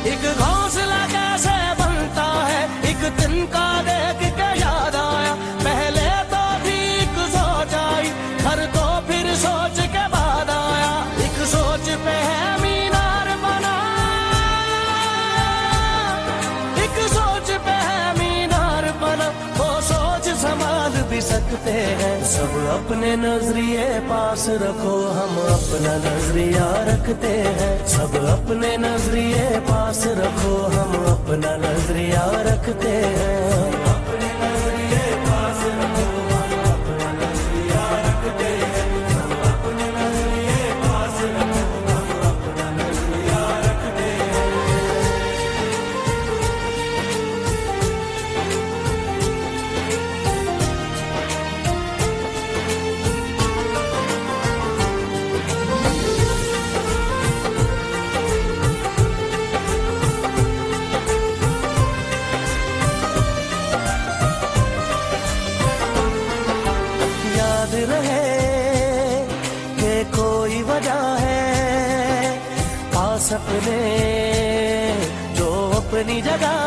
एक घोंसला कैसे बनता है, एक तिनका देख के याद आया। पहले तो ठीक सोच आई, घर तो फिर सोच के बाद आया। एक सोच पे है मीनार बना, एक सोच पे है मीनार बना। वो सोच संभाल भी सकते हैं। सब अपने नजरिए पास रखो, हम अपना नजरिया रखते हैं। सब अपने नजरिए पास रखो, हम अपना नजरिया रखते हैं। अपने नजरिए पास रखो, हम अपना नजरिया रखते हैं। हम अपने नजरिए पास रखो, हम अपना नजरिया रखते हैं। याद रहे कि कोई वजह है, पास अपने जो अपनी जगह।